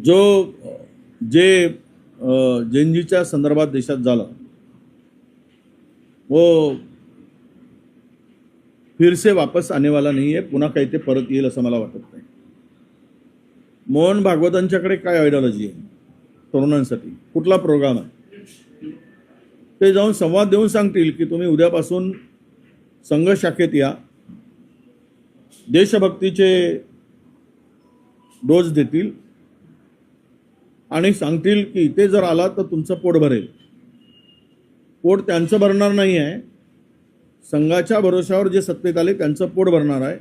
जो जे जेनजीच्या संदर्भात देशात झालं वो फिर से वापस आने वाला नहीं है, पुन्हा काही ते परत येईल असं मला वाटत नाही। मोहन भागवतांच्याकडे काय आयडियोलॉजी आहे तरुणांसाठी, कुठला प्रोग्राम आहे, ते जाऊन संवाद देऊन सांगतील की तुम्ही उद्यापासून संघ शाखेत या, देशभक्तीचे डोज देतील आणि सांगतील की इथे जर आला तर तुमचं पोट भरेल। पोट त्यांचं भरणार नाही आहे, संघाच्या भरोशावर जे सत्तेत आले त्यांचं पोट भरणार आहे।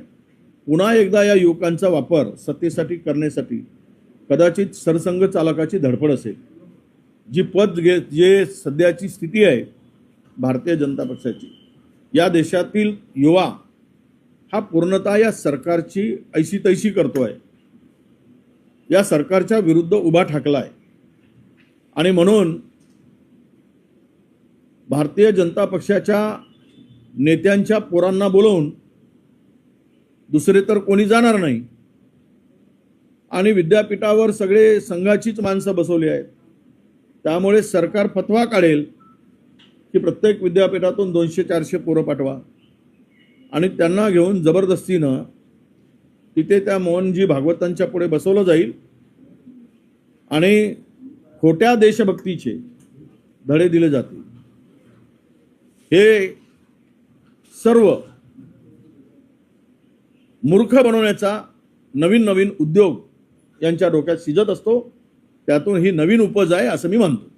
पुन्हा एकदा या युवकांचा वापर सत्तेसाठी करण्यासाठी कदाचित सरसंघ चालकाची धडपड असेल। जी जे सध्याची स्थिती आहे भारतीय जनता पक्षाची, या देशातील युवा हा पूर्णतः या सरकारची ऐशी तैशी करतोय, या सरकारच्या विरुद्ध उभा ठाकलाय। आणि म्हणून भारतीय जनता पक्षाच्या नेत्यांच्या पोरांना बोलवून दुसरे तर कोणी जाणार नाही आणि विद्यापीठावर सगळे संघाचीच माणसं बसवली आहेत। त्यामुळे सरकार फतवा काढेल की प्रत्येक विद्यापीठातून 200-400 पोरं पाठवा आणि त्यांना घेऊन जबरदस्तीनं तिथे त्या मोहनजी भागवतांच्या पुढे बसवलं जाईल आणि खोट्या देशभक्तीचे धडे दिले जातील। हे सर्व मूर्ख बनवण्याचा नवीन नवीन उद्योग यांच्या डोक्यात शिजत असतो, त्यातून ही नवीन उपज आहे असं मी मानतो।